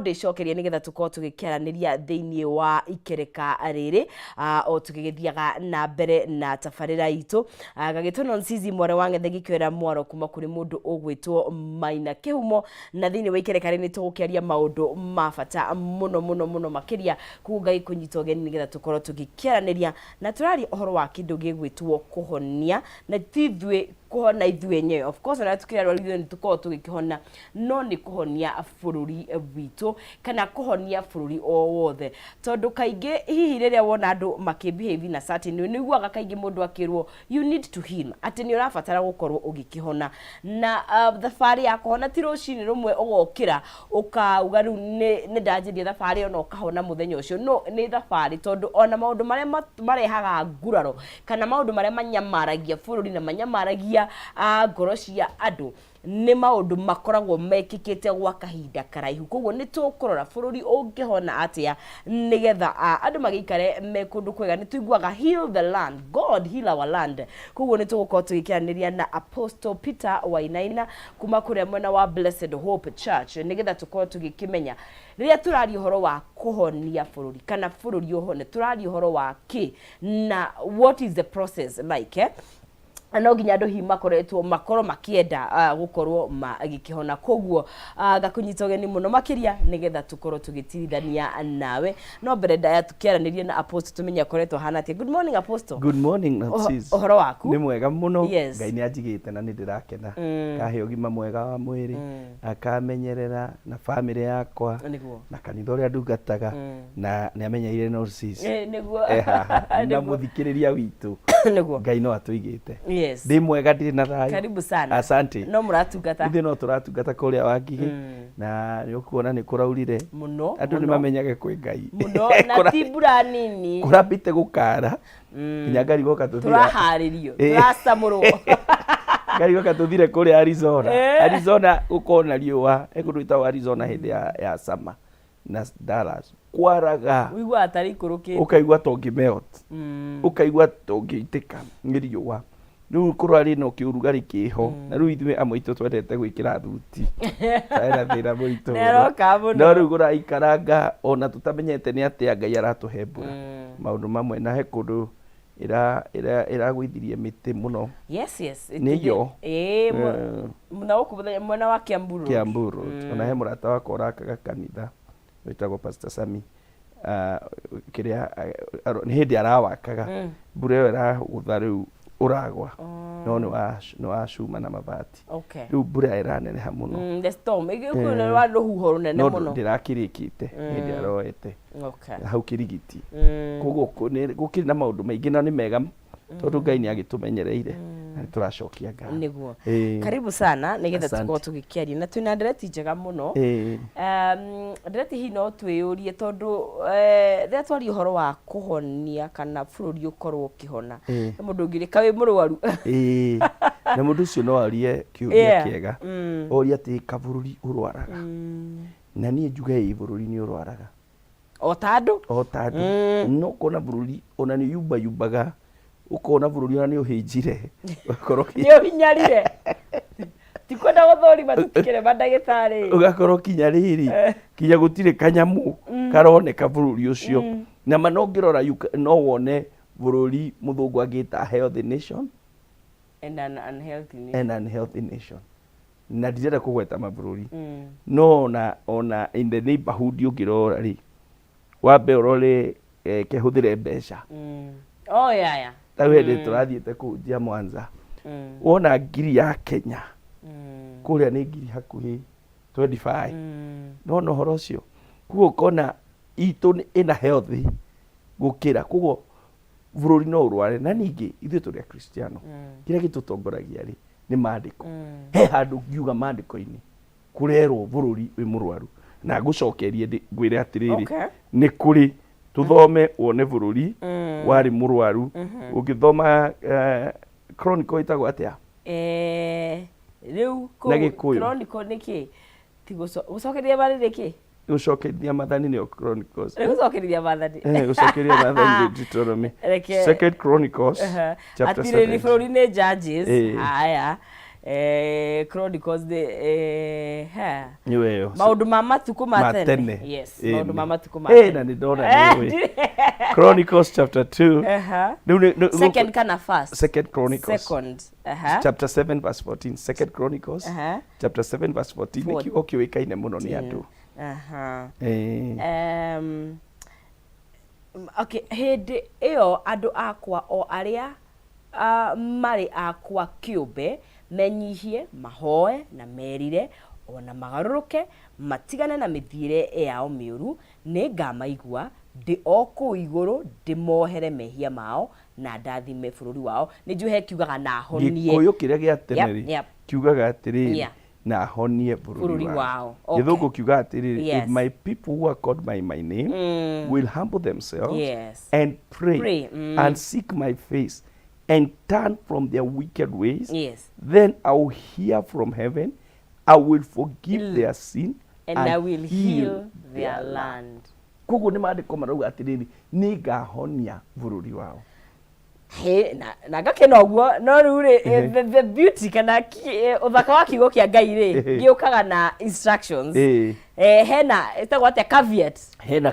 ndĩcokerie nĩgetha tũkorwo tũgĩkĩaranĩria thĩinĩ wa ikereka rĩrĩ o tũgĩgĩthiaga na mbere na tabarĩra itũ. Gagĩtwo Nonsizi mware wa Ng'ethe gĩkĩoera mwaro kuma kũrĩ mũndũ ũgwĩtwo Maina Kĩhumo, na thĩinĩ wa ikereka rĩrĩ nĩtũgũkĩaria maũndũ ma bata mũno makĩria, koguo ngagĩkũnyita ũgeni nĩgetha tũkorwo tũgĩkĩaranĩria na tũraria ũhoro wa kĩndũ gĩgwĩtwo kũhonia, na tithwe kuhona ithuĩ enyewe. Of course na tukĩrarwo ithuĩ nĩtũkorwo tũgĩkĩhona, no nĩ kũhonia bũrũri witũ kana kũhonia bũrũri o wothe, tondũ kaingĩ hihi rĩrĩa wona andũ makĩbehave na certain way nĩiguaga kaingĩ mũndũ akĩrwo you need to heal, atĩ nĩ ũrabatara gũkorwo ũgĩkĩhona, na thabarĩ ya kũhona ti rũcinĩ rũmwe ũgokĩra ũkauga rĩu nĩ ndanjĩrie thabarĩ ona ũkahona mũthenya ũcio. No nĩ thabarĩ, tondũ ona maũndũ marĩa marehaga nguraro kana maũndũ marĩa manyamaragia bũrũri na manyamaragia ngoro cia andũ nĩ maũndũ makoragwo mekĩkĩte gwa kahinda karaihu. Koguo nĩ tũkũrora bũrũri ũngĩhona atĩa nĩgetha andũ magĩikare me kũndũ kwega. Nĩ tũiguaga heal the land, God heal our land. Koguo nĩ tũgũkorwo tũgĩkĩaranĩria na Apostle Peter Wainaina kuma kũrĩa mwena wa Blessed Hope Church nĩgetha tũkorwo tũgĩkĩmenya rĩrĩa tũraria ũhoro wa kũhonia bũrũri kana bũrũri ũhone, tũraria ũhoro wa kĩ na what is the process like, no nginya andũ hihi makorwo makĩenda gũkorwo magĩkĩhona. Koguo ngakũnyita ũgeni mũno makĩria nĩgetha tũkorwo tũgĩtirithania nawe, no mbere ndaya tũkĩaranĩrie na Apostle tũmenye akoretwo hana atĩa. Good morning Apostle. Good morning Nancy. Ũhoro waku? Nĩ mwega mũno. Yes. Ngai nĩ anjigĩte na nĩ ndĩrakena. Kahe ũgima mwega wa mwĩrĩ, akamenyerera na family yakwa na kanitha ũrĩa ndungataga na nĩ amenyeire Nancy. Nĩguo. Na mũthikĩrĩria witũ. Nĩguo. Ngai no atũigĩte. Yes. Ndi mwega ndi na thayũ. Karibu sana. Asante. No mũratungata. Ithe no tũratungata kũrĩa Wangigĩ na nĩ ũkuona nĩ kũraurire. Mũno. Andũ nĩ mamenyage kwĩ Ngai. Mũno na ti mbura nini. Kũrambĩte gũkara. Kinya ngari goka tũthira. Tũraharĩrio. Tũracamũrwo. Ngari goka tũthire kũrĩa Arizona. Arizona gũkona riũa. Ekũndũ ĩtagwo Arizona hĩndĩ ya summer na Dallas. Kwaraga. Uigua atari ikũrũkĩte. Ũkaigua ta ũngĩmelt. Ũkaigua ta ũngĩitĩka nĩ riũa. Rĩu kũrarĩ no kĩũrugarĩ kĩho na rĩu ithuĩ amwe itũ twendete gwĩkĩra thuti. Taĩra thĩra mũritũ. No rĩu gũraikaranga ona tũtamenyete nĩ atĩa Ngai aratũhe mbura. Maũndũ mamwe na he kũndũ ĩragũithirie mĩtĩ mũno. Yes, yes. Nĩyo. Mũna gũkũ mwena wa Kiambu Road. Kiambu Road. Ona he mũrata wakwa ũrakaga kanitha wĩtagwo Pastor Sami. Kĩrĩa nĩ hĩndĩ arawakaga. Mbura ĩyo ĩragũtha rĩu uragwa. No nĩ wacuma na mabati. Rĩu mbura ĩraneneha mũno. The storm. Ĩgĩkũrwo wa rũhuho rũnene mũno. No ndĩrakĩrĩkĩte hĩndĩ aroete. Hau Kĩrigiti. Koguo gũkĩrĩ na maũndũ maingĩ na nĩ mega tondũ Ngai nĩ agĩtũmenyereire. Tũracokia Ngai. Nĩguo. Karibu sana nĩgetha tũkorwo tũgĩkĩaria na twĩna ndereti njega mũno. Ndereti hihi no twĩyũrie tondũ rĩrĩa twaria ũhoro wa kũhonia kana bũrũri ũkorwo ũkĩhona, mũndũ ũngĩrĩka wĩ mũrwaru. Na mũndũ ũcio no arie kĩũria kĩega. Oria atĩ kabũrũri ũrwaraga. Na niĩ njuge bũrũri nĩ ũrwaraga. O ta andũ? O ta andũ. No kona bũrũri ona nĩ yumbaga. Ukona bũrũri ona nĩ ũhĩnjire. Nĩ ũhinyarire. Tikwenda gũthũrima tũtikĩre mandagĩtarĩ. Ũgakorwo kinya rĩrĩ. Kinya gũtirĩ kanyamu karoneka bũrũri ũcio. Na manongĩrora no wone bũrũri mũthũngũ angĩta healthy nation. And an unhealthy nation. And unhealthy nation. Na ndĩrenda kũgweta mabũrũri. No ona in the neighborhood ũngĩrora rĩ. Wambe ũrore kĩhũthĩre mbeca. Oh yeah. Tawende tũrathiĩte kũnjia Mwanza. Wona ngiri ya Kenya. Kũrĩa nĩ ngiri hakuhĩ 25. No ũhoro ũcio. Koguo kona itũ ĩna healthy gũkĩra. Koguo bũrũri no ũrware na ningĩ ithuĩ tũrĩ Akristiano. Kĩrĩa gĩtũtongoragia rĩ nĩ maandĩko. He handũ ngiuga maandĩko-inĩ kũrerwo bũrũri wĩ mũrwaru. Na ngũcokerie ngwĩre atĩrĩrĩ nĩ kũrĩ tuthome wone bũrũri wari mũrwaru. Ũngĩthoma Chronicle ĩtagwo atĩa? Rĩu Chronicle nĩ kĩ? Gũcokeria Maathani nĩ kĩ? Gũcokeria Maathani nĩyo Chronicles. Gũcokeria Maathani. Gũcokeria Maathani Deuteronomy. Second Chronicles chapter 7. Atirĩrĩ bũrũri nĩ Judges. Haya. Chronicles niweyo maundu ma matuku ma tene. Yes, maundu ma matuku ma tene. Na nindona niwe Chronicles chapter 2. Second kana first. Second Chronicles. Second. Chapter 7 verse 14. Second Chronicles. Chapter 7 verse 14. Kiugo kiuikaine muno ni andu. Okay, hindi iyo andu akwa o aria mari akwa kiumbe menyihie mahoe na merire ona magaruruke matigane na mithire yao miuru ningamaigua ndi oku iguru ndimohere mehia mao na ndathime bururi wao nijuhe kiugaga na honie gikuyu kiria gia teneri kiugaga atiriri na honie bururi wao githungu kiuga atiriri if my people who are called by my name will humble themselves and pray and seek my face and turn from their wicked ways, then I will hear from heaven, I will forgive their sin, and I will heal their land. Kugu ni maandiko marauga atiriri nigahonia bururi wao. He na gakena guo no ruri the beauty kana uthaka wa kiugo kia Ngai ri giukaga na instructions hena etagwo atia caveat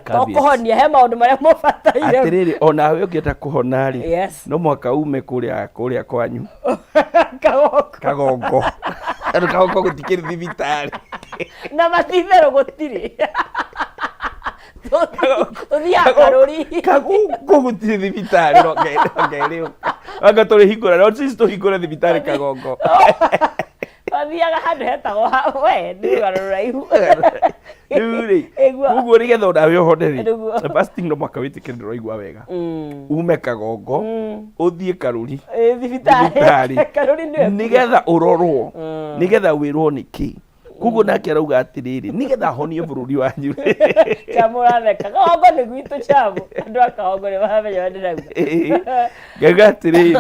tokuhonia he maundu maria mobataire atiriri ona we ukienda kuhona ri no mwaka ume kuria kwanyu kagongo kagongo gutikiri thibitari na matithero gutiri Tuthia karuri kagongo gutiri thibitari rongere anga turi hingura no sisi tuhingura thibitari kagongo Wathiaga handu hetagwo we ni garuraihu Ruri uguo ni getho nawe uhoneri fasting no mwaka witikire ndiraigua wega ume kagongo uthie karuri thibitari ni getha urorwo ni getha wirwo niki kuguo nake arauga atiriri ni getha honio bururi wanyu chamuratheka kagongo ni gwitu chamu andu akagongo ni mahamenya ndirauga gaga atiriri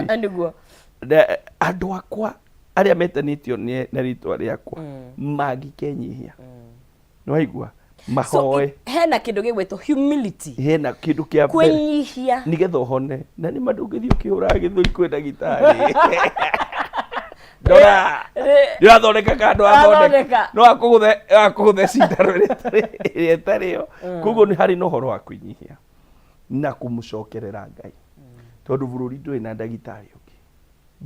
andu akwa aria metanitio na ritwa riakwa magikenyihia nwaigua mahoe hena kindu gigwetwo humility hena kindu kia kwenyihia ni getha hone na ni mandungithio kihura githuri kwenda gitari Dora ya thondeka kando athondeka no akuguthe cindaro itario kuguo ni hari no horo wa kwinyihia na kumucokerera Ngai tondu bururi ndui na ndagitari ungi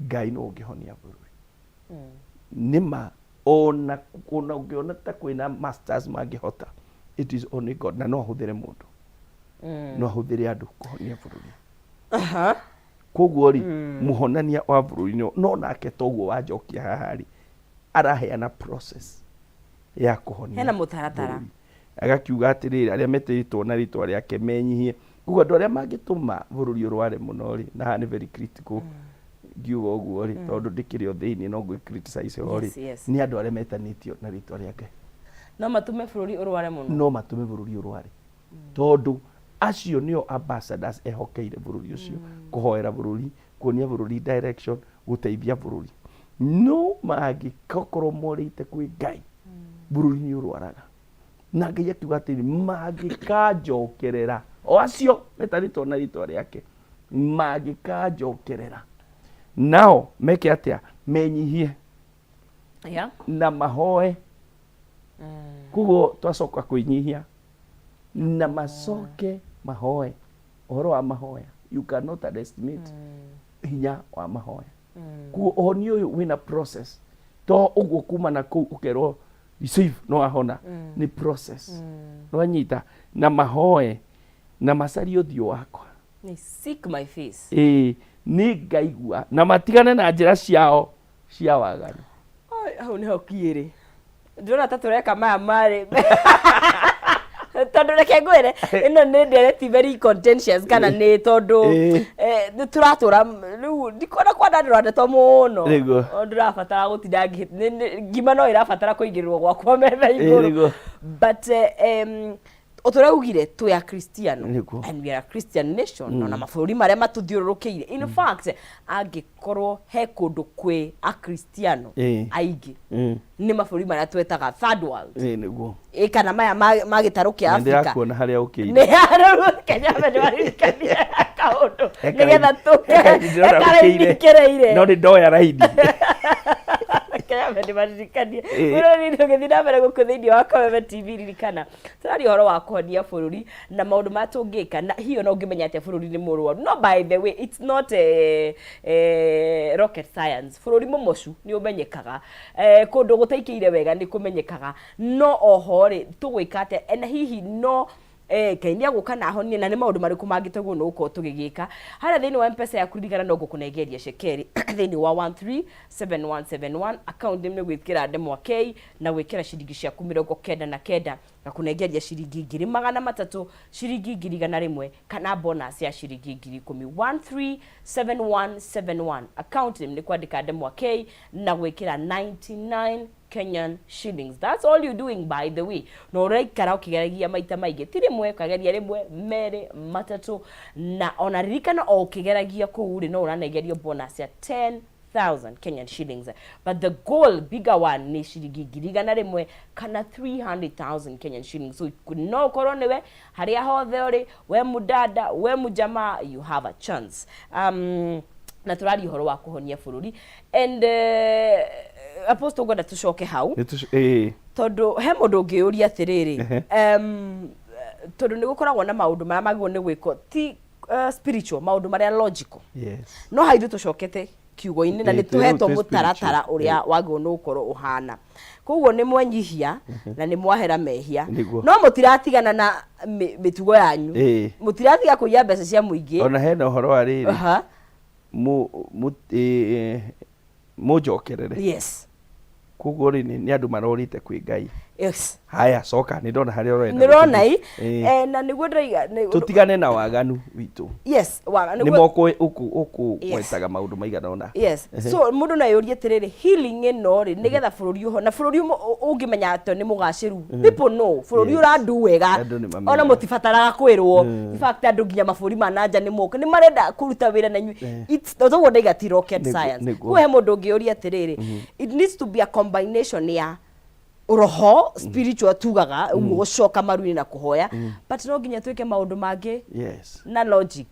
Ngai no ungihonia bururi nima ona ungiona ta kwina masters mangihota it is only God na no huthire mundu no huthire andu kuhonia bururi koguo ri muhonania wa bururi no nake toguo wanjokia hahari araheana process ya kuhonia hena mutaratara agakiuga atiriri aria metirĩtwo na ritwa riake menyihie koguo andu aria mangituma bururi urware muno ri na ni very critical ngiuga uguo ri tondu ndikiri o thiini no ngwi criticize o ri ni andu aria metanĩtio na ritwa riake no matume bururi urware muno no matume bururi urware tondu acio nio ambassadors ehokeire bururi ucio kuhoera bururi kuonia bururi direction guteithia bururi no magi kokoro morite kwi Ngai bururi ni urwaraga na Ngai akiuga atiri magi kanjokerera o acio metanĩtwo na ritwa riake magi kanjokerera nao meke atia menyihie na mahoe kuguo twacoka kwinyihia na macoke mahoe ohoro wa mahoya you cannot underestimate hinya wa mahoya kuguo ohoni uyu wina process to uguo kuma na kuu ukerwo receive no ahona ni process no anyita na mahoe na macario thio wakwa ni seek my face ni ngaigua na matigane na njira ciao cia waganu hau niho kiiri ndona ta tureka maya mari tondu reke ngwire ino ni ndereti very contentious kana ni tondu turatura riu ndikona kwa ndirandetwo muno ndirabatara gutinda ngima no irabatara kuingirirwo gwakwa metha iguru but oturagugire tu ya Christian and we are a Christian nation na mabũrũri maria matuthiũrũrũkĩire in fact angikorwo he kundu kwi a Christiano aigi ni mabũrũri maria twetaga third world niguo kana maya magitaru kia Africa ndirakuona haria ukiire ni haru Kenya bado waririkania kaundu nigetha tuke no ni ndoya raidi Kameme maririkanie bururi ndugithi na mbere guku thiini wa Kameme TV ririkana turari horo wa kuhonia bururi na maundu matungika na hiyo no ngimenya ati bururi ni murwaru. No, by the way, it's not rocket science. Bururi mumocu ni umenyekaga kundu gutaikiire wega ni kumenyekaga no oho ri tugwikate en hihi no kainia guka na honie na ni maundu mariku mangiteguo no uko tugigika hara thini wa M-Pesa ya kuririkana no gukunegeria shekeri thini wa 137171 account ni gwikira ndemwa K na gwikira ciringi cia 99 na kunegeria ciringi 300 ciringi 100 kana bonus ya ciringi 10,000 137171 account ni kwandika ndemwa K na gwikira 99 Kenyan shillings. That's all you're doing, by the way. No raikara ukigeragia maita maige tiri mwe kageria rimwe mere matatu na ona ririkana o ukigeragia kuuri no uranegerio bonus ya 10,000 Kenyan shillings. But the goal bigger one ni shiringi 100 kana 300,000 Kenyan shillings. So no koronewe haria hothe uri we mudada we mujama you have a chance. Na turari horo wa kuhonia bururi and apostle gwenda tucoke hau tondu he mundu ngiuria atiriri tondu ni gukoragwo na maundu maria magwo ni gwiko ti spiritual maundu maria logical no haidu tucokete kiugo-ini na nituhetwo mutaratara uria wagwo no ukoro uhana koguo ni mwenyihia na ni mwahera mehia no mutiratigana na mitugo yanyu mutiratiga kuiya mbeca cia muingi ona hena uhoro wa riri mujokerere yes koguo ri ni andu marorite kwi Ngai yes haya coka ni ndona haria urenda nirona na niguo ndaiga tutigane na waganu witu yes waganu ni moko uku mwetaga maundu maigana ona yes so mundu na yurie tiriri healing ino ri nigetha bururi uho na bururi ungimenya ato ni mugaciru people know bururi urandu wega ona mutifataraga kwirwo in fact andu nginya maburi mananja ni moka ni marenda kuruta wira na it's though ndaiga ti rocket science kuhe mundu ngiuria tiriri it needs to be a combination ya roho spiritual tugaga ugucoka maruni na kuhoya but no nginya twike maundu mangi na logic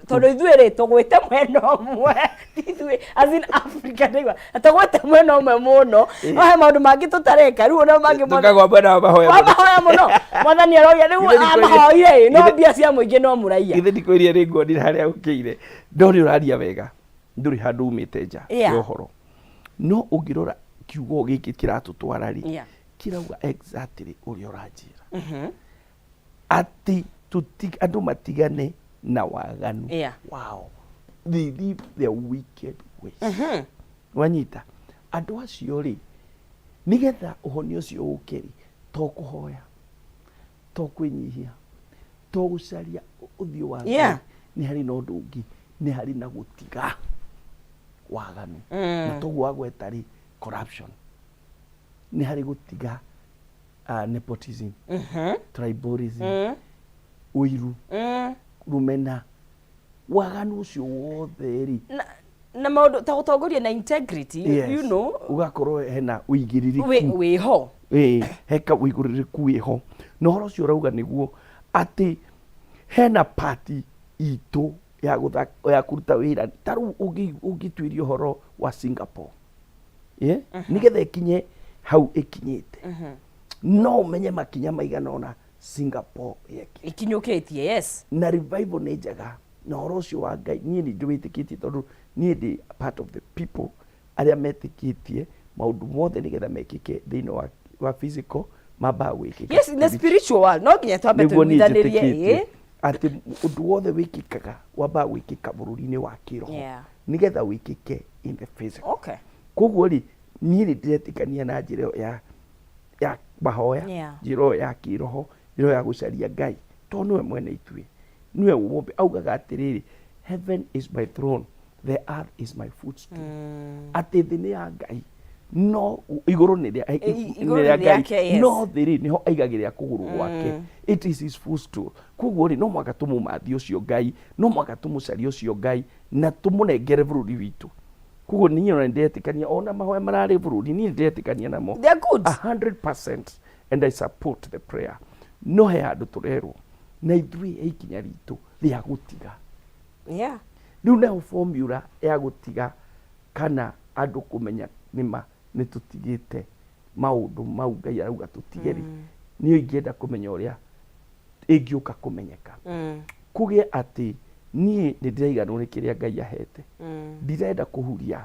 tondu ithuĩ tugwite mwena ũmwe ithuĩ as in Africa ndaiwa tugwite mwena ũmwe muno he maundu mangi tutareka riu ona mangi tukagwa mwena wa mahoya muno mwathani aroya riu amahoya no mbia cia muingi no muraiya ithe ndikwiria ri ngoni haria ukire ndori uraria wega nduri handu umite nja yohoro no ungirora kiugo giki kiratutwara ri kirauga exactly uria uranjira ati andu matigane na waganu wow they live their wicked ways wanyita andu acio ri nigetha uhoni ucio ukiri to kuhoya to kwinyihia to gucaria uthio wa ni hari no ndungi ni hari na gutiga waganu na to gwagweta ri corruption ni hari gutiga nepotism tribalism uiru rumena waganu ucio wothe ri na maundu ta gutongoria na integrity you know ugakorwo hena uigiririku wiho heka uigiririku wiho no horo ucio rauga niguo ati hena party itu ya kuruta wira taru ugitwirio horo wa Singapore nigetha ikinye hau ikinyite no menye makinya maigana ona Singapore ikinyukitie yes na revival ni njega na horo ucio wa Ngai nie ni njwitikitie tondu nie ndi part of the people aria metikitie maundu mothe nigetha mekike thini wa physical maba wikika yes in the spiritual world no nginya twambe tuithanirie ati undu wothe wikikaga waba wikika bururi-ini wa kiroho nigetha wikike in the physical koguo ri nie ni ndiretikania na njira ya mahoya njira ya kiroho njira ya gucaria Ngai to niwe mwene itue niwe umbe augaga atiriri heaven is my throne the earth is my footstool ati thini ya Ngai no iguru ni ria Ngai no thiri niho aigagirira kuguru gwake it is his footstool koguo ri no mwaka tumumathi ucio Ngai no mwaka tumucaria ucio Ngai na tumunengere bururi witu koguo ni nyona ndetikania ona mahoya marari bururi ni ndetikania namo they are good 100% and I support the prayer no he andu turerwo na ithui ikinya ritu ria gutiga riu na formula ya gutiga kana andu kumenya nima nĩ tũtigĩte maũndũ mau Ngai arauga tũtigeri niĩ ingĩenda kũmenya ũrĩa ĩngĩũka kũmenyeka kuge atĩ niĩ nĩ ndĩraiganwo nĩ kĩrĩa Ngai ahete ndirenda kũhuria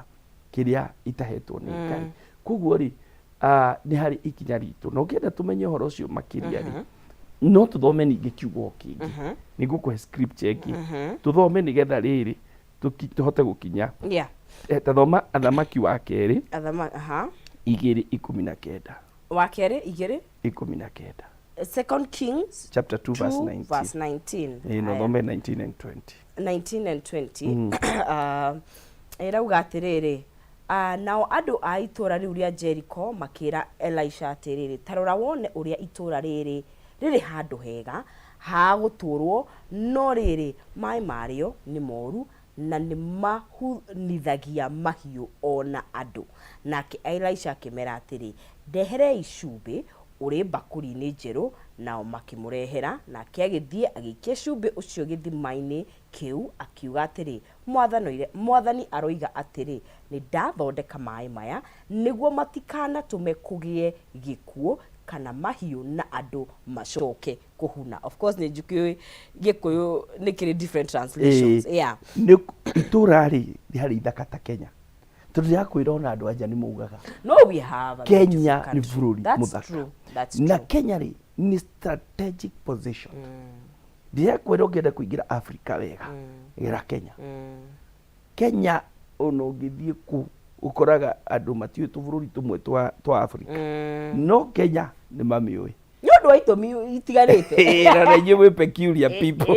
kĩrĩa itahetwo nĩ Ngai koguo rĩ nĩ harĩ ikinya ritũ na ũkĩenda tũmenye ũhoro ũcio makĩria rĩ no tũthome ningĩ kiugo kĩngĩ nĩ ngũkũhe scripture ĩngĩ tũthome nĩgetha rĩrĩ tũhote gũkinya tathoma Athamaki wa kerĩ 2:19 wa kerĩ 2:19 Second Kings chapter 2 verse 19 no thome 19 and 20 erauga atĩrĩrĩ nao andũ a itũra rĩu rĩa Jericho makĩra Elisha atĩrĩrĩ tarora wone ũrĩa itũra rĩrĩ handũ hega ha gũtũrwo no rĩrĩ maĩ marĩo nĩ moru na nĩ mahunithagia mahiũ ona andũ nake Elisha akĩmera atĩrĩ ndeherei cumbĩ ũrĩ mbakũri-inĩ njerũ nao makĩmũrehera nake agĩthiĩ agĩikia cumbĩ ũcio gĩthima-inĩ kĩu akiuga atĩrĩ mwathani aroiga atĩrĩ nĩ ndathondeka maĩ maya nĩguo matikanatũme kũgĩe gĩkuũ kana mahiũ na andũ macoke kũhuna. Of course nĩ njũkĩũĩ Gĩkũyũ nĩ kĩrĩ different translations. Nĩ itũra rĩ harĩ ithaka ta Kenya tondũ ndĩrakwĩra ona andũ anja nĩ maugaga no we have Kenya nĩ bũrũri mũthaka na Kenya rĩ nĩ strategic position ndĩrakwĩra ũngĩenda kũingĩra Africa wega gera Kenya Kenya ona ũngĩthiĩ kũ ukoraga andũ matiũĩ tũbũrũri tũmwe twa Africa no Kenya nĩ mamĩũĩ nĩ ũndũ wa itũmi itigarĩte na nĩ we peculiar people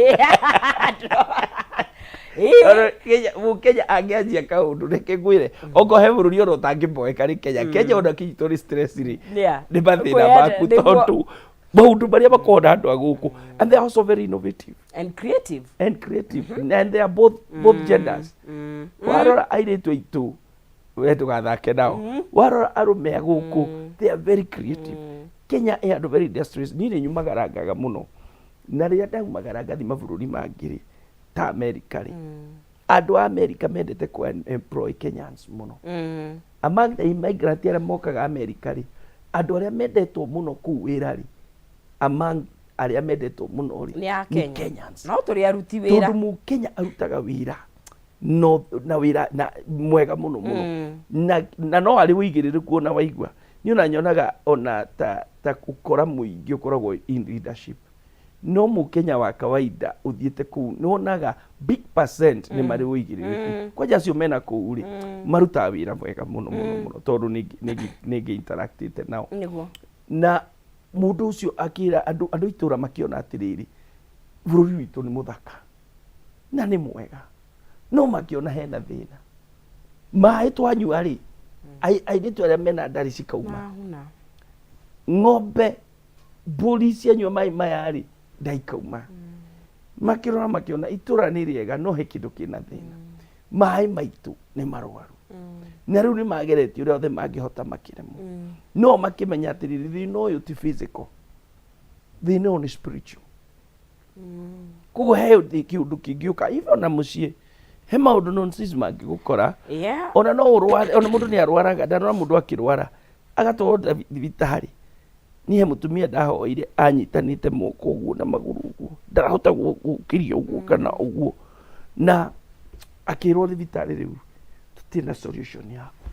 Kenya angĩanjia kaũndũ reke ngwĩre ongo he bũrũri ona ũtangĩmboeka nĩ Kenya ona kĩnyitwo stress rĩ nĩ mathĩna maku tondũ maũndũ marĩa makoragwo na andũ a gũkũ and they are also very innovative and creative and they are both genders warora airĩtu aitũ we tũgathake nao warora arũme a gũkũ they are very creative Kenya ĩ andũ very industrious niĩ nĩ nyumagarangaga mũno na rĩrĩa ndaumagara ngathi mabũrũri mangĩ rĩ ta America rĩ andũ a America mendete ku employ Kenyans mũno among the immigrant arĩa mokaga America rĩ andũ arĩa mendetwo mũno kũu wĩra rĩ among arĩa mendetwo mũno rĩ nĩ Kenyans no tũrĩ aruti wĩra tondũ Mũkenya arutaga wĩra no na wĩra na mwega mũno mũno na no arĩ wĩigĩrĩrĩku ona waigua nĩ ona nyonaga ona ta ũkora mũingĩ ũkoragwo in leadership no Mũkenya wa kawaida ũthiĩte kũu nĩwonaga big percent nĩ marĩ wĩigĩrĩrĩku kwanja acio mena kũu rĩ marutaga wĩra mwega mũno mũno tondũ nĩ interactĩte nao na mũndũ ũcio akĩra andũ itũra makĩona atĩrĩrĩ bũrũri witũ nĩ mũthaka na nĩ mwega no makĩona hena thĩna maĩ twanyua rĩ airĩtu arĩa mena ndari cikauma ng'ombe mbũri cianyua maĩ maya rĩ ndaikauma makĩrora makĩona itũra nĩ rĩega no he kĩndũ kĩna thĩna maĩ maitũ nĩ marwaru na rĩu nĩ mageretie ũrĩa othe mangĩhota makĩremwo no makĩmenya atĩrĩrĩ thĩna ũyũ ti physical thĩna ũyũ nĩ spiritual koguo he kĩũndũ kĩngĩũka hivyo ona mũciĩ he maũndũ nonsense mangĩgũkora ona no ũrware ona mũndũ nĩ arwaraga ndanona mũndũ akĩrwara agatwarwo thibitarĩ niĩ he mũtumia ndahoire anyitanĩte moko ũguo na magũrũ ũguo ndarahota gũkĩria ũguo kana ũguo na akĩrwo thibitarĩ rĩu tũtirĩ na solution yaku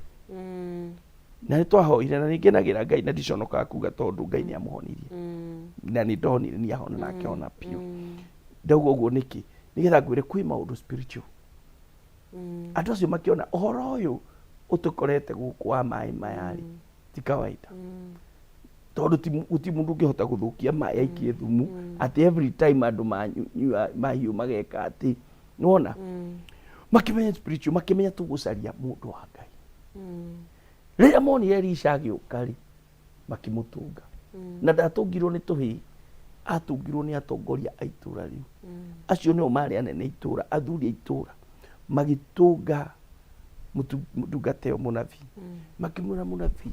na nĩ twahoire na nĩngenagĩra Ngai na ndiconokaga kuga tondũ Ngai nĩ amũhonirie na nĩ ndonire nĩ ahona na akĩhona biũ ndauga ũguo nĩkĩ nĩgetha ngwĩre kwĩ maũndũ spiritual andũ acio makĩona ũhoro ũyũ ũtũkorete gũkũ wa maĩ maya rĩ ti kawaida tondũ ti mũndũ ũngĩhota gũthũkia maĩ aikie thumu at every time andũ mahiũ mageka atĩ nĩwona makĩmenya spiritual makĩmenya tũgũcaria mũndũ wa Ngai rĩrĩa monire Elisha agĩũka rĩ makĩmũtũnga na ndatũngirwo nĩ tũhĩ atũngirwo nĩ atongoria a itũra rĩu acio nĩo marĩ anene itũra athuri a itũra magĩtũnga mũtungata ũyũ mũnabii makĩmwĩra mũnabii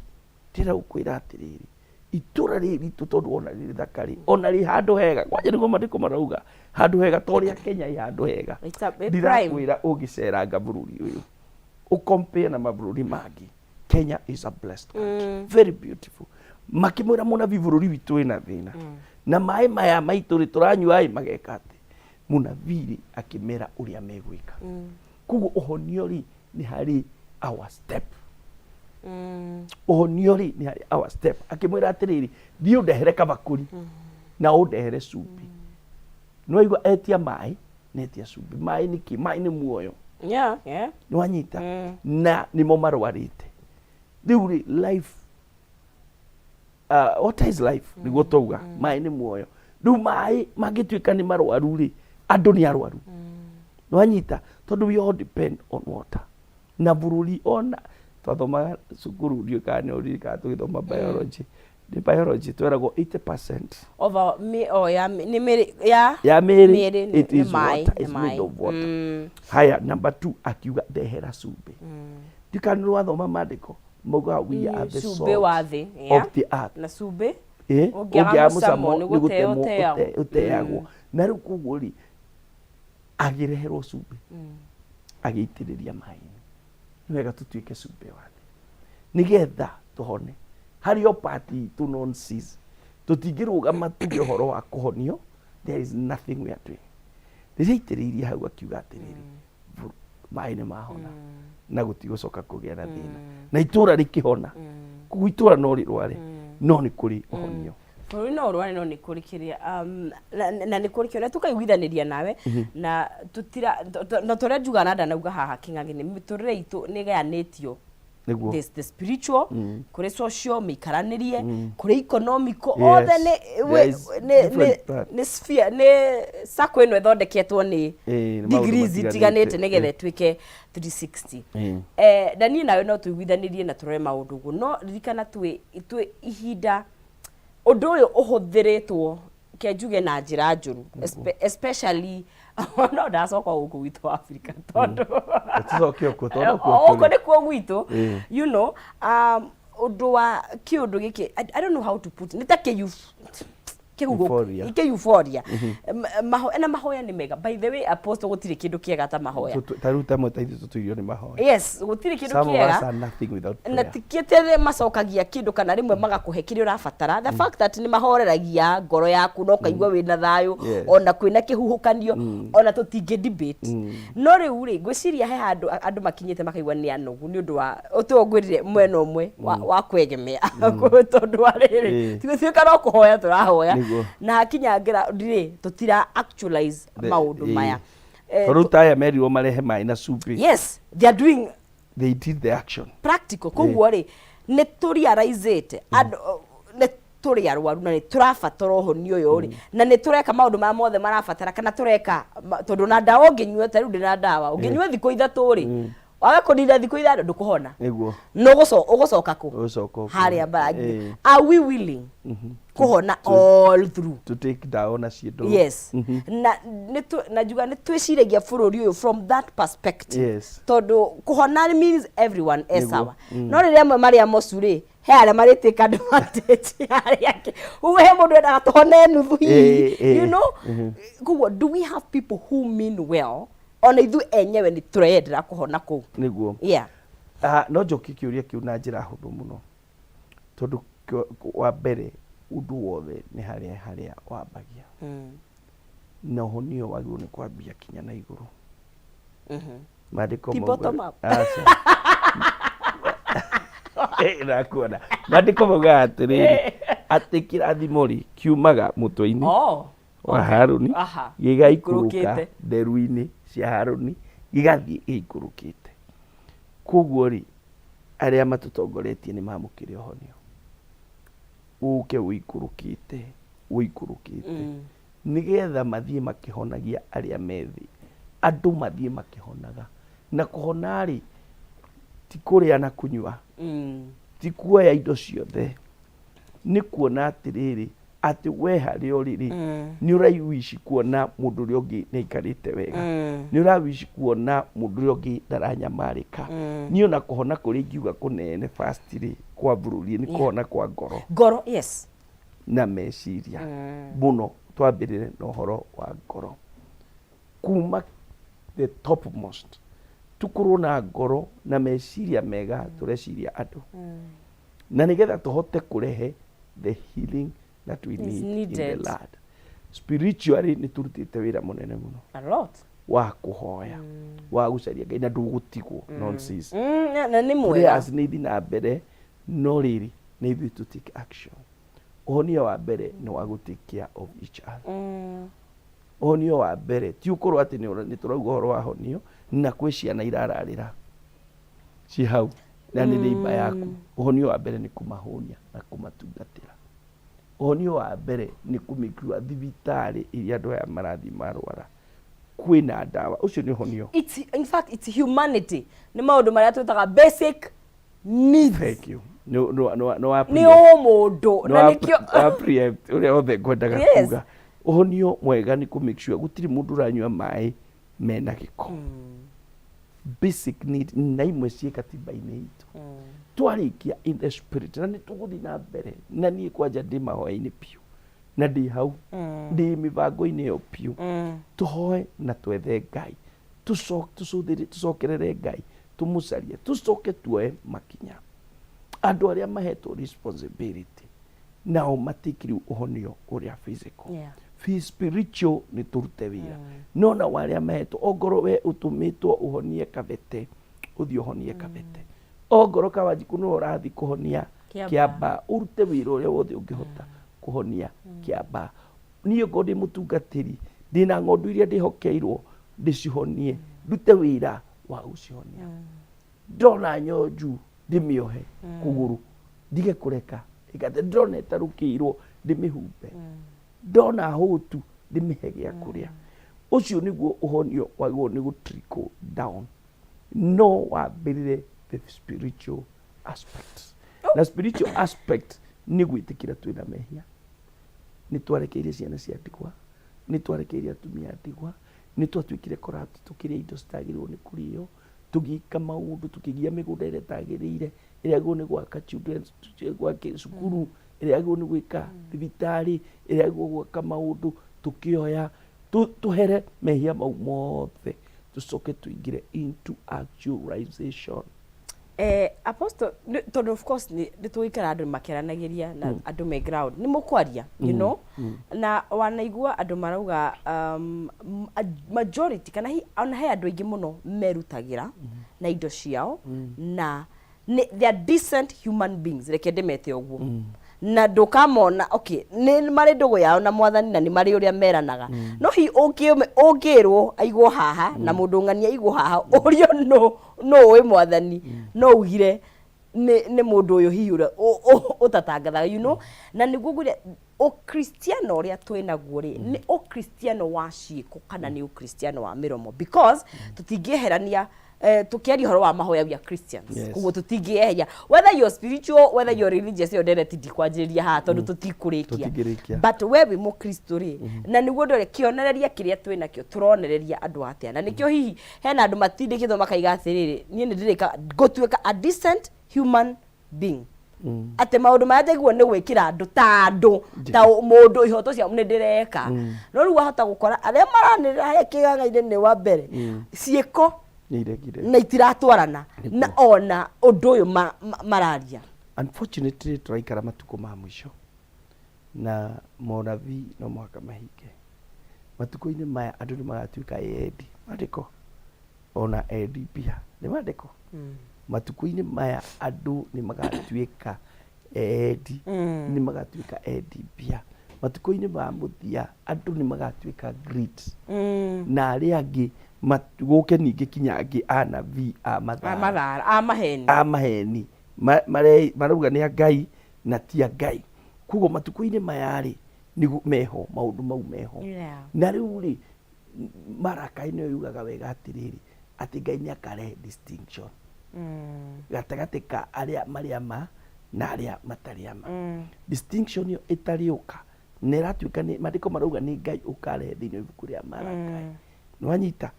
ndĩrenda gũkwĩra atĩrĩrĩ itũra rĩrĩ ritũ tondũ ona rĩrĩ thaka rĩ ona rĩ handũ hega kwanja nĩguo maandĩko marauga handũ hega to rĩa Kenya ĩ handũ hega ndirakwĩra ũngĩceranga bũrũri ũyũ ũcompare na mabũrũri mangĩ Kenya is a blessed country. Very beautiful. Makimwira muna vivururi witu wina thina. Na mai maya maitu ri turanyua ai mageka ati. Muna viri akimera uria megwika. Kugu uhonio ri ni hari our step. Uhonio ri ni hari our step. Akimwira atiriri thii undehere kabakuri na undehere cumbĩ. No igua etia mai netia cumbĩ. Mai ni ki? Mai ni muoyo. Yeah. Nwanyita na nimo marwarite. Riu ri life what is life? Niguo touga mai ni muoyo. Riu mai magituika ni marwaru ri andu ni arwaru. Nwanyita tondu we all depend on water. Na bururi ona twathoma cukuru ndiukane uri ka tugithoma biology. The biology tweragwo 80% over me meri it is water. It's made of water. Haya, number 2 akiuga ndehera cumbĩ. Ndikani rwathoma mandĩko mauga we are the salt of the earth. Na cumbĩ ũngĩaga mũcamo nĩ gũtemwo ũteagwo. Na rĩu koguo ri agĩreherwo cumbĩ agĩitĩrĩria maĩ-inĩ. Nĩ wega tũtuĩke cumbĩ wa thĩ nĩgetha tũhone. Hari yo party to nonsense. Tutingĩrũgama tuge ũhoro wa kũhonio. There is nothing we are doing. Ndĩraitĩrĩirie hau akiuga atĩrĩrĩ maĩ nĩ mahona na gũtigũcoka kũgĩa na thĩna na itũra rĩkĩhona. Koguo itũra no rĩrware no nĩ kũrĩ ũhonio. Bũrũri no ũrware no nĩ kũrĩ kĩrĩa na nĩ kũrĩ kĩrĩa tũkaiguithanĩria nawe na tũtira na tũrĩa njuga na ndanauga haha kĩng'ang'i nĩ mĩtũrĩre itũ nĩ gayanĩtio. There's the spiritual, kure social, mikaranĩrie, kure economical, othe nĩ sphere, nĩ circle ĩno ĩthondeketwo nĩ degrees itiganĩte nĩgetha ĩtuĩke 360. Na niĩ nawe no tũiguithanĩrie na tũrore maũndũ ũguo, no ririkana twĩ ihinda ũndũ ũyũ ũhũthĩrĩtwo ke njuge na njĩra njũru, especially no ndacoka gũkũ gwitũ Africa tondu ũkũ nĩkuo gwitũ, you know, ũndũ wa kĩũndũ gĩkĩ I don't know how to put it, nĩ ta euphoria. Na mahoya nĩ mega. By the way, apostle gũtirĩ kĩndũ kĩega ta mahoya. Taruta mũteithio tũtuirio nĩ mahoya. Yes, gũtirĩ kĩndũ kĩega. Na tikĩte macokagia kĩndũ kana rĩmwe magakũhe kĩrĩa ũrabatara. The fact that nĩ mahoreragia ngoro yaku no kaigua wĩna thayũ ona kwĩna kĩhuhũkanio ona tũtingĩ debate. No rĩu rĩ ngwĩciria he andũ makinyĩte makaigua nĩ anogu nĩ ũndũ wa ũtũngwĩrire mwena ũmwe wa kwegemea tondũ wa rĩrĩ tigũtuĩka no kũhoya tũrahoya na hakinya ngira ndire tutira actualize maundu maya. Ruta ya merirwo marehe mai na cumbĩ. Yes, they did the action practical. Koguo ri nĩ tũrealizate nĩ tũrĩ arwaru na nĩ tũrabatara ũhonio ũyũ ri na nĩ tũreka maũndũ ma mothe marabatara kana tũreka tondũ na ndawa ũngĩnyua ta rĩu ndĩna ndawa ũngĩnyua thikũ ithatũ ri waga kũnina thikũ ithano ndũkũhona. Nĩguo no ũgũcoka kũ harĩa mbara. Are we willing kuhona all through to take down as you do? Yes. Na juga nĩ twĩciragia bũrũri ũyũ from that perspective. Yes. Tondũ kuhona means everyone is our. No rĩrĩa amwe marĩa mocu rĩ he arĩa marĩtĩka advantage harĩa angĩ uwe he mũndũ endaga tũhone nuthu hihi, you know. Koguo do we have people who mean well ona ithu enyewe nĩ tũreyendera kuhona kũu? Nĩguo. Yeah. No njoki kĩũria kĩu na njĩra hũthũ mũno tondũ wa mbere ũndũ wothe nĩ harĩa wambagia. Na ũhonio wagĩrĩirwo nĩ kwambia kinya na igũrũ. Maandĩko nakuona maandĩko mauga atĩrĩrĩ atĩ kĩrathimo rĩ kiumaga mũtwe-inĩ wa Harũni gĩgaikũrũka nderu-inĩ cia Harũni gĩgathiĩ gĩikũrũkĩte. Koguo rĩ arĩa matũtongoretie nĩ mamũkĩre ũhonio ũke wĩikũrũkĩte nĩgetha mathiĩ makĩhonagia arĩa methĩ, andũ mathiĩ makĩhonaga. Na kũhona rĩ ti kũrĩa na kũnyua, ti kuoya indo ciothe, nĩ kuona atĩrĩrĩ atĩ we harĩa ũrĩ nĩ ũraiwici kuona mũndũ ũrĩa ũngĩ nĩ aikarĩte wega, nĩ ũrawici kuona mũndũ ũrĩa ũngĩ ndaranyamarĩka. Niĩ ona kũhona kũrĩa ingiuga kũnene first rĩ kwa bũrũri nĩ kũhona kwa ngoro. Yes. Na meciria mũno twambĩrĩre na ũhoro wa ngoro kuma the topmost tukorwo na ngoro na meciria mega tureciria andu na nigetha tuhote kurehe the healing that we need in the land. Spiritually ni turutite wira munene muno a lot wa kuhoya wa gucaria Ngai na ndugutigwo nonsense na ni mwega prayers ni thina mbere no riri ni ithuĩ to take action. Ũhonio wa mbere ni wa take care of each other. Ũhonio wa mbere ti ukorwo ati ni turauga horo wa honio na kwĩ ciana irararĩra ci hau na nĩ neighbor yaku. Ũhonio wa mbere ni kũmahonia na kũmatungatĩra. Ũhonio wa mbere ni kũmĩkua thibitarĩ iria andũ aya marathi marwara kwĩna ndawa. Ũcio nĩ ũhonio. In fact it's humanity. Nĩ maũndũ marĩa twĩtaga basic needs. Thank you. No ni mũndũ na nĩkĩo preempt ũrĩa othe ngwendaga kuga. Ũhonio mwega ni kũ make sure gũtirĩ mũndũ ũranyua maĩ mena gĩko. Basic need na imwe ciĩ katiba-inĩ itũ. Twarikia in the spirit na nĩ tũgũthiĩ na mbere na niĩ kwanja ndĩ mahoya-inĩ piũ na ndĩ hau ndĩ mĩbango-inĩ ĩyo piũ. Tũhoe na twethe Ngai tũcokerere Ngai tũmũcarie tũcoke tuoe makinya. Andũ arĩa mahetwo responsibility nao matikiri ũhonio ũrĩa physical. Spiritual ni turute wira no na warĩa mahetwo ongoro we ũtũmĩtwo ũhonie Kabete ũthiĩ ũhonie Kabete. Ongoro Kawanjiku no ũrathi kũhonia Kiamba urute wira ũrĩa wothe ũngĩhota kũhonia Kiamba. Niĩ ngo ndĩ mũtungatĩri ndĩna ng'ondu iria ndĩhokeirwo ndĩcihonie ndute wira wa gũcihonia. Ndona nyonju ndĩmĩohe kũgũrũ ndige kũreka ĩgate ndona ĩtarũkĩirwo ndĩmĩhumbe ndona hũtu ndĩmĩhe gĩa kũrĩa. Ũcio nĩguo ũhonio wagĩrĩirwo nĩ gũ trickle down no wambĩrĩre the spiritual aspect. Na spiritual aspect nĩ gwĩtĩkĩra twĩna mehia, nĩ twarekeire ciana cia ndigwa, nĩ twarekeire atumia ndigwa, nĩ twatuĩkire corrupt tũkĩrĩa indo citagĩrĩirwo nĩ kũrĩo, tũgĩka maũndũ tũkĩgia mĩgũnda ĩrĩa ĩtagĩrĩire ĩrĩa yagĩrĩirwo nĩ gwaka children gwaka cukuru ĩrĩa yagĩrĩirwo nĩ gwĩka thibitarĩ ĩrĩa yagĩrĩirwo gwaka maũndũ tũkĩoya tũhere mehia mau mothe tũcoke tũingĩre into actualization. Apostle tondũ of course nĩ tũikara andũ makĩaranagĩria na andũ me ground nĩ mũkwaria you know na wanaigua andũ marauga majority kana ona he andũ aingĩ mũno merutagĩra na indo ciao na they are decent human beings reke ndĩmete ũguo na ndũkamona okay nĩ marĩ ndũgũ yao na mwathani na nĩ marĩ ũrĩa meranaga no hi ũngĩrwo aigwo haha na mũndũ ng'ania aigwo haha ũrĩo no ũĩ mwathani no ugire nĩ mũndũ ũyũ hihi ũrĩa ũtatangathaga you know na nĩguo ngũria ũkristiano ũrĩa twĩnaguo rĩ nĩ ũkristiano wa ciĩko kana nĩ ũkristiano wa mĩromo because tũtingĩeherania tukiaria horo wa mahoya ya Christians kugo tutingieheria whether you're spiritual whether you're religious yo ndere tidikwanjĩrĩria haha tondu tutikũrĩkia but we wi mũkristo rĩ na nĩguo ndore kĩonereria kĩrĩa twĩnakĩo tũronereria andũ atĩa na nĩkĩo hihi hena andũ matindĩkĩtwo makaiga atĩrĩrĩ niĩ nĩ ndĩrĩka gũtuĩka a decent human being ate maũndũ maya njiguo nĩ gwĩkĩra andũ ta mũndũ ihoto cia nĩ ndĩreka no rĩu wahota gũkora arĩa maranĩrĩra he kĩganga-inĩ nĩ wa mbere ciĩko na itiratwarana na ona ũndũ ũyũ mararia. Unfortunately tũraikara matukũ ma mũico na morathi no mũhaka mahinge. Matukũ-inĩ maya andũ nĩ magatuĩka endi mandĩko ona endi pia nĩ mandĩko. Matukũ-inĩ maya andũ nĩ magatuĩka endi nĩ magatuĩka endi pia. Matukũ-inĩ ma mũthia andũ nĩ magatuĩka great na arĩa angĩ gũke ningĩ kinya angĩ anabii a maheni marauga nĩ a Ngai na ti a Ngai. Kuoguo matukũ-inĩ maya rĩ nĩguo meho maũndũ mau meho na rĩu rĩ Maraka-inĩ ũyũ yugaga wega atĩrĩrĩ atĩ Ngai nĩ akarehe distinction gatagatĩ ka arĩa marĩ ama na arĩa matarĩ ama. Distinction ĩyo ĩtarĩũka nĩ ĩratuĩka nĩ maandĩko marauga nĩ Ngai ũkarehe thĩinĩ wa ibuku rĩa Maraka. Nĩwanyita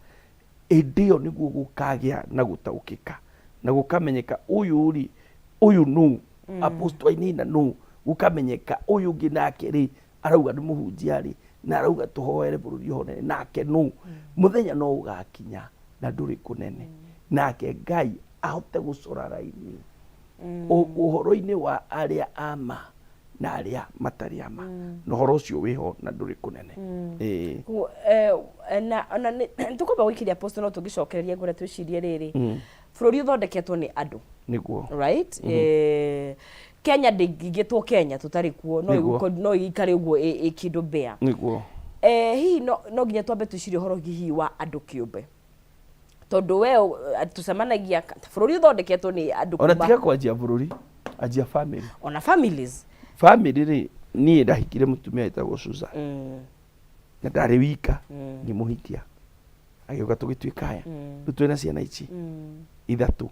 ĩndĩ ĩyo nĩguo gũkagĩa na gũtaũkĩka na gũkamenyeka ũyũ rĩ ũyũ nũ apostle ainina nũ gũkamenyeka ũyũ ũngĩ nake rĩ arauga nĩ mũhunjia rĩ na arauga tũhoere bũrũri ũhone nake nũ mũthenya no ũgakinya na ndũrĩ kũnene nake Ngai ahote gucora raini uhoro-ini wa aria ama na aria matari ama no horo ucio wiho na nduri kunene na tukomba wikiria post no tugicokereria ngure twicirie riri bururi uthondeketwo ni andu niguo right Kenya ndingitwo Kenya tutari kuo no ikare uguo ikindu bea niguo hi no nginya twambe twicirie horo hihi wa andu kiumbe tondu we tucemanagia bururi uthondeketwo ni andu ona tiga kwanjia bururi anjia family ona families family ni ndahikire mutumia etagwo Susan na ndari wika ni muhitia agioka tugituikaya twena ciana ici ithatu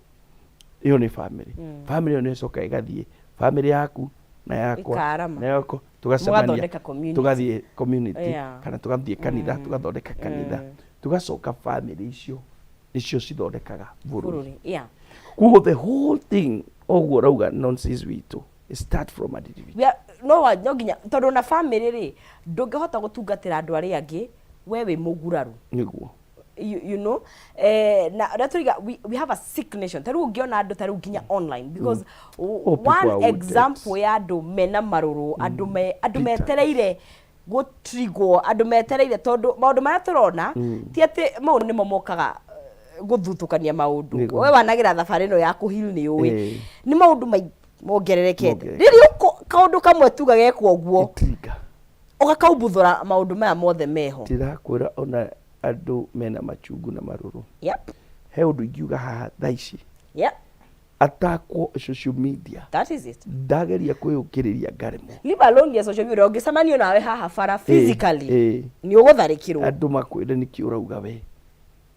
iyo ni family family yo ni coka igathie family yaku na yakwa na yako tugacemania tugathie community kana tugathie kanitha tugathondeka kanitha tugacoka family icio nicio cithondekaga bururi kugo the whole thing ogwo rauga nonsense witu start from a individual no nginya tondu na family ri ndungihota gutungatira andu ari angi we wi muguraru niguo you know na raturiga we have a sick nation taru ungiona andu taru nginya online because one example ya andu mena maruru andu metereire gutrigwo andu metereire tondu maundu mara turona ti ati maundu nimo mokaga guthutukania maundu we wanagira thabari no ya kuhiru ni uwi ni maundu mongererekete riri kaundu kamwe tuga gekwo guo ugakaubuthura maundu maya mothe meho tirakwira ona andu mena machungu na maruru he undu ingiuga haha thaici atakwo social media that is it ndageria kwiyukiriria ngarimo leave alone ya social media ungicemanio nawe haha bara physically ni ugutharikirwo andu makwire ni kiurauga we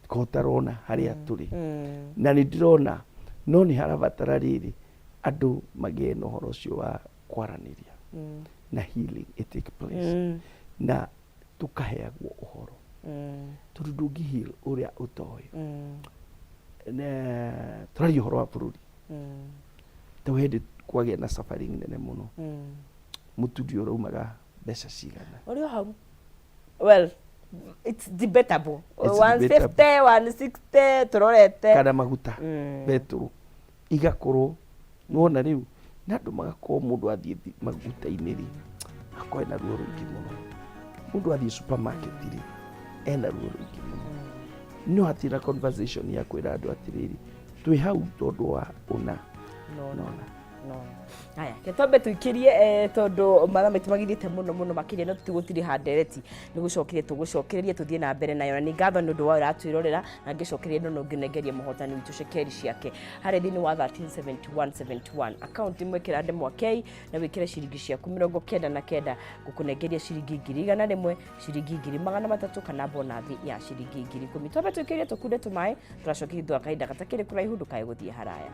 kotarona haria turi na ni ndirona no ni harabatara riri andu magie no horo cio wa kwaraniria na healing it take place na tukaheagwo uhoro tondu ndungi heal uria utoyo na turaria uhoro wa bururi tawende kwagia na safari nene muno mutundi uraumaga mbeca cigana uri hau well it's debatable 150 160 turorete kana maguta beturu igakorwo nona riu na andu magakorwo mundu athie maguta-ini ri akoe na ruo ruingi muno mundu athie supermarket ri ena ruo ruingi muno no hatira conversation ya kwira andu atiriri twi hau tondu wa una no haya ketombe tuikirie tondu mathame tumagithite muno makiria no tutigutiri handereti ni gucokirie tugucokererie tuthie na mbere nayo na ni ngatho ni undu wa ratwirorera na ngicokererie no nginengerie muhotani witu shekeri ciake hari thini wa 137171 account imwekira ndemwa kei na wikire ciringi ciaku 99 gukunengeria ciringi 100 ciringi 300 kana bonathi ya ciringi 10,000 tombe tuikirie tukunde tumai turacokirie thwa kaida gatakire kuraihu ndukae guthie haraya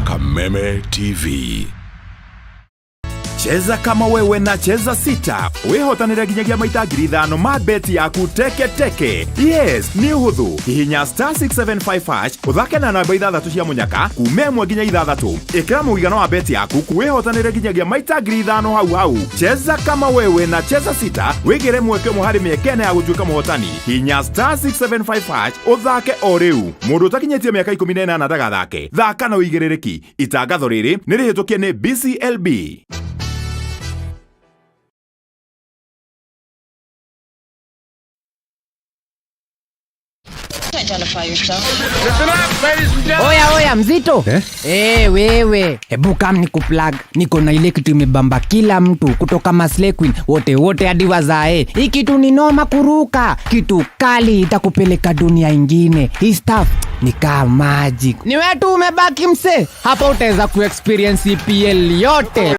Kameme TV. Cheza kama wewe na cheza sita. Wihotanire ginyagia maita 5,000 ma bet yaku teke. Yes, ni uhuthu. Hihinya *675# uthake na namba 6 cia munyaka kume 1 nginya 6. Ikira muigano wa bet yaku kuwihotanire ginyagia maita 5,000 hau. Cheza kama wewe na cheza sita. Wigire mweke muhari miekene ya gutuika muhotani. Hihinya *675# uthake o riu. Mundu utakinyetie miaka 18 ndagathake. Thaka na uigirereki. Itangatho riri ni rihitukie ni BCLB. Oya mzito wewe hebu kam nikuplug niko na ile kitu imebamba kila mtu kutoka Maslay Queen wote hadi wazae. Hii kitu ni noma kuruka, kitu kali itakupeleka dunia ingine. Hii stuff ni kama magic. Ni wewe tu umebaki mse hapa, utaweza kuexperience EPL yote.